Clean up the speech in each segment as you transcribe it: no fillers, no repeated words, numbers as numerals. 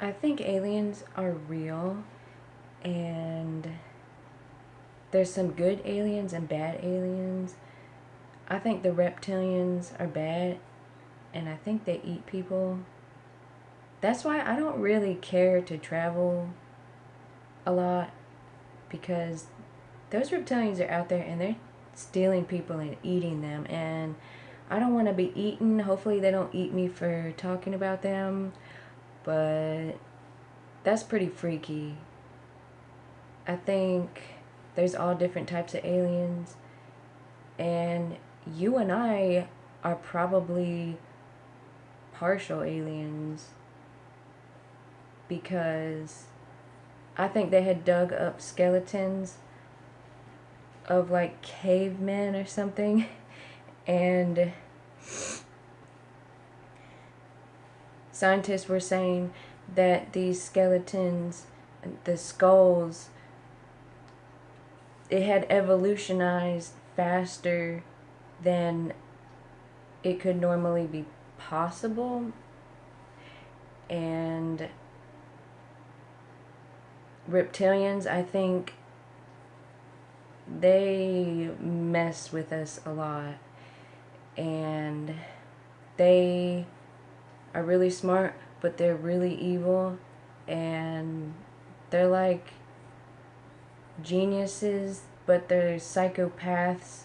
I think aliens are real, and there's some good aliens and bad aliens. I think the reptilians are bad, and I think they eat people. That's why I don't really care to travel a lot, because those reptilians are out there and they're stealing people and eating them, and I don't want to be eaten. Hopefully they don't eat me for talking about them, but that's pretty freaky. I think there's all different types of aliens, and you and I are probably partial aliens, because I think they had dug up skeletons of like cavemen or something, and scientists were saying that these skeletons, the skulls, it had evolutionized faster than it could normally be possible. And reptilians, I think they mess with us a lot, and they are really smart, but they're really evil, and they're like geniuses, but they're psychopaths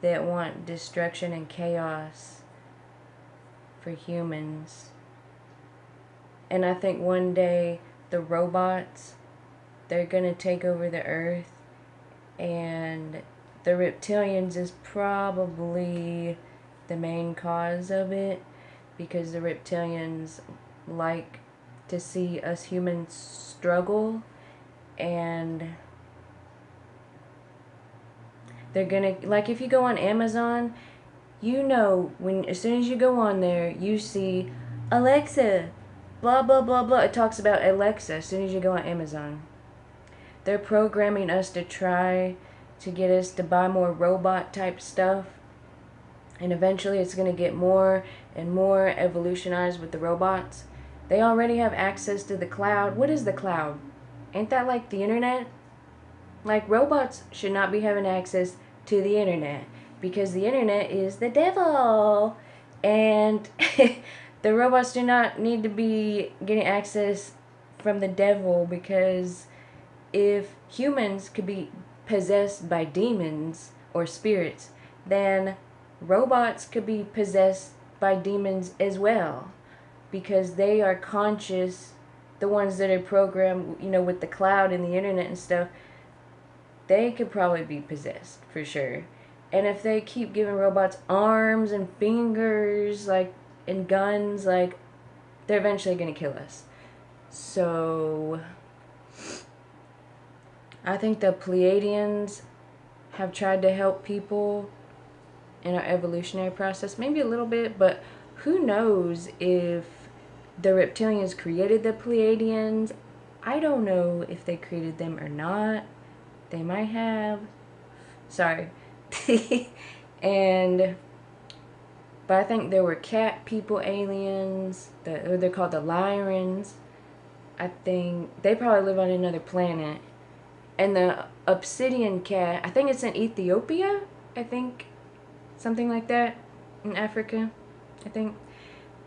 that want destruction and chaos for humans. And I think one day the robots, they're gonna take over the earth, and the reptilians is probably the main cause of it, because the reptilians like to see us humans struggle, and they're gonna, like, if you go on Amazon, you know, when as soon as you go on there, you see Alexa, blah blah blah blah. It talks about Alexa as soon as you go on Amazon. They're programming us to try to get us to buy more robot type stuff, and eventually it's going to get more and more evolutionized with the robots. They already have access to the cloud. What is the cloud? Ain't that like the internet? Like, robots should not be having access to the internet, because the internet is the devil, and the robots do not need to be getting access from the devil, because if humans could be possessed by demons or spirits, then robots could be possessed by demons as well, because they are conscious. The ones that are programmed, you know, with the cloud and the internet and stuff, they could probably be possessed for sure. And if they keep giving robots arms and fingers, like, and guns, like, they're eventually going to kill us. So I think the Pleiadians have tried to help people in our evolutionary process, maybe a little bit, but who knows if the reptilians created the Pleiadians. I don't know if they created them or not. They might have. Sorry. and But I think there were cat people aliens. They're called the Lyrans. I think they probably live on another planet. And the obsidian cat, I think it's in Ethiopia, I think. Something like that. In Africa, I think.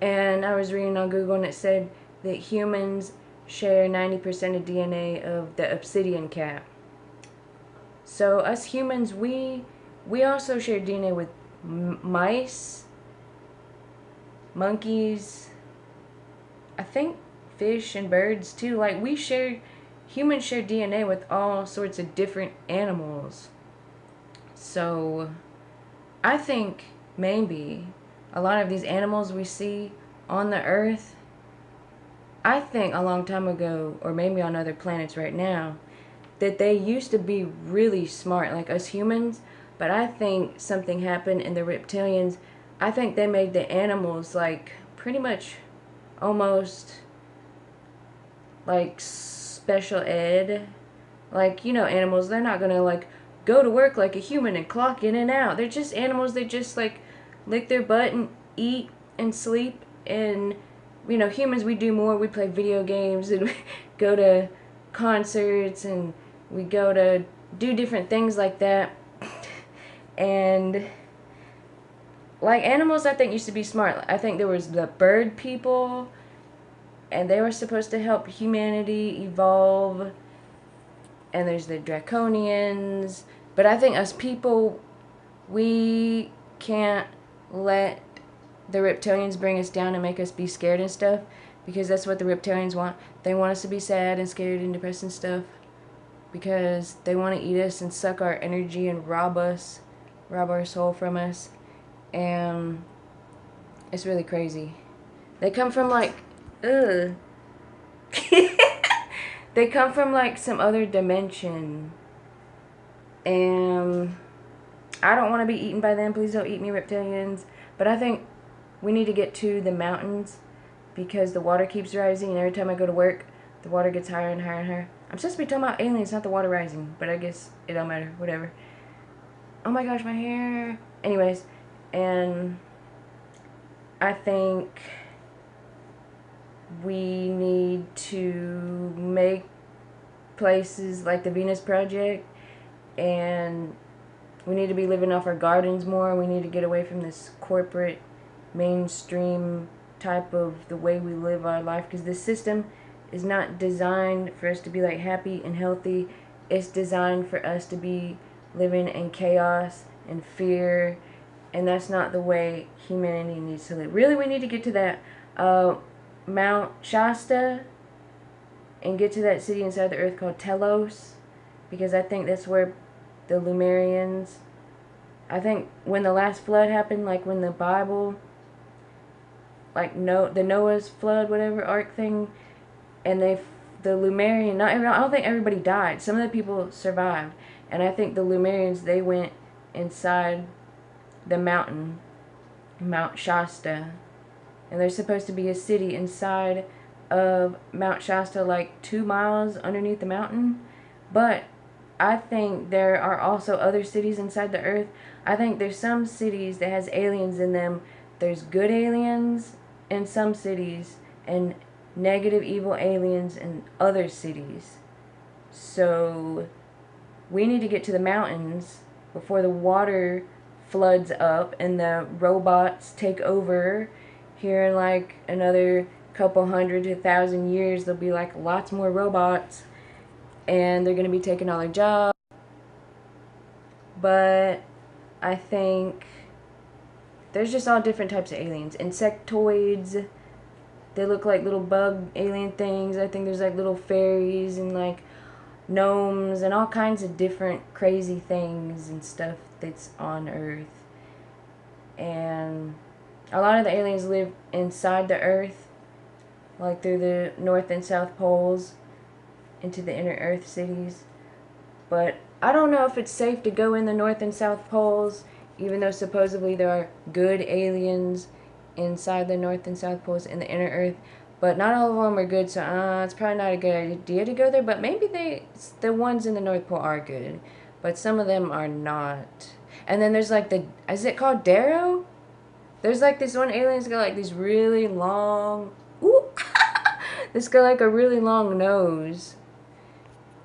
And I was reading on Google, and it said that humans share 90% of DNA of the obsidian cat. So us humans, we also share DNA with mice, monkeys, I think fish and birds too. Like, humans share DNA with all sorts of different animals. So I think maybe a lot of these animals we see on the earth, I think a long time ago, or maybe on other planets right now, that they used to be really smart like us humans, but I think something happened, and the reptilians, I think they made the animals like pretty much almost like special ed. Like, you know, animals, they're not gonna like go to work like a human and clock in and out. They're just animals. They just like lick their butt and eat and sleep, and you know, humans, we do more. We play video games and we go to concerts and we go to do different things like that. And like animals, I think used to be smart. I think there was the bird people, and they were supposed to help humanity evolve. And there's the draconians. But I think us people, we can't let the reptilians bring us down and make us be scared and stuff, because that's what the reptilians want. They want us to be sad and scared and depressed and stuff, because they want to eat us and suck our energy and rob our soul from us. And it's really crazy. They come from like, ugh. They come from like some other dimension. And I don't want to be eaten by them. Please don't eat me, reptilians. But I think we need to get to the mountains, because the water keeps rising, and every time I go to work, the water gets higher and higher and higher. I'm supposed to be talking about aliens, not the water rising, but I guess it don't matter. Whatever. Oh my gosh, my hair. Anyways, and I think we need to make places like the Venus Project, and we need to be living off our gardens more. We need to get away from this corporate, mainstream type of the way we live our life, because this system is not designed for us to be like happy and healthy. It's designed for us to be living in chaos and fear, and that's not the way humanity needs to live. Really, we need to get to that Mount Shasta and get to that city inside the earth called Telos, because I think that's where the Lemurians, I think when the last flood happened, like when the Bible, like the Noah's flood, whatever, ark thing, and the Lemurian, I don't think everybody died. Some of the people survived. And I think the Lemurians, they went inside the mountain, Mount Shasta. And there's supposed to be a city inside of Mount Shasta, like 2 miles underneath the mountain. But I think there are also other cities inside the earth. I think there's some cities that has aliens in them. There's good aliens in some cities and negative evil aliens in other cities. So we need to get to the mountains before the water floods up and the robots take over. Here in like another couple 100 to 1,000 years, there'll be like lots more robots, and they're going to be taking all their jobs. But I think there's just all different types of aliens. Insectoids, they look like little bug alien things. I think there's like little fairies and like gnomes and all kinds of different crazy things and stuff that's on Earth. And a lot of the aliens live inside the Earth, like through the North and South Poles, into the inner Earth cities. But I don't know if it's safe to go in the North and South Poles, even though supposedly there are good aliens inside the North and South Poles in the inner Earth. But not all of them are good, so it's probably not a good idea to go there. But maybe the ones in the North Pole are good, but some of them are not. And then there's like is it called Darrow? There's like this one alien's got like these really long, this got like a really long nose,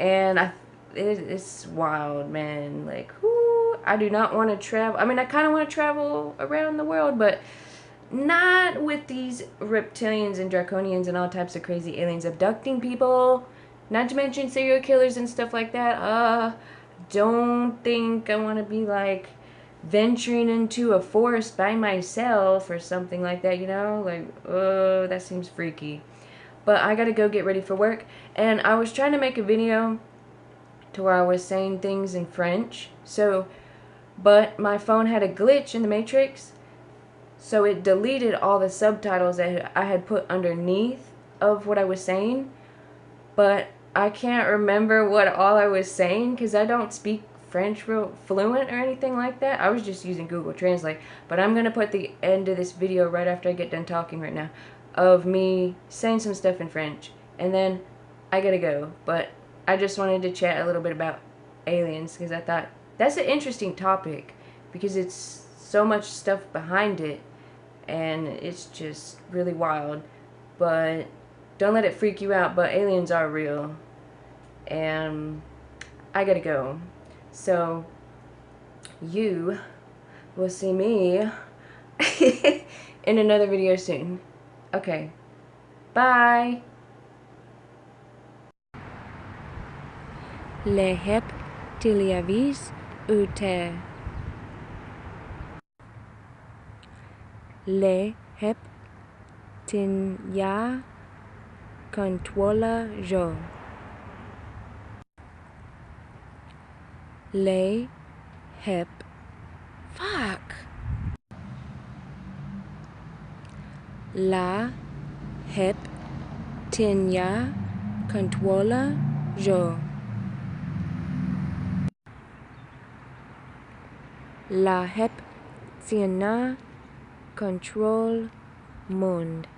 and it's wild, man. Like, I do not want to travel. I mean, I kind of want to travel around the world, but not with these reptilians and draconians and all types of crazy aliens abducting people. Not to mention serial killers and stuff like that. Don't think I want to be like venturing into a forest by myself or something like that, you know? Like, that seems freaky. But I gotta go get ready for work. And I was trying to make a video to where I was saying things in French. But my phone had a glitch in the Matrix. So it deleted all the subtitles that I had put underneath of what I was saying. But I can't remember what all I was saying because I don't speak French real fluent or anything like that. I was just using Google Translate. But I'm going to put the end of this video right after I get done talking right now of me saying some stuff in French. And then I gotta go. But I just wanted to chat a little bit about aliens because I thought that's an interesting topic because it's so much stuff behind it and it's just really wild. but don't let it freak you out, but aliens are real. And I gotta go. So, you will see me in another video soon. Okay. Bye. Lehep tiliavis ute. Lehep tinya controla jo. Lehep. Fuck. La hep tinya controla jo. La hep tinya control monde.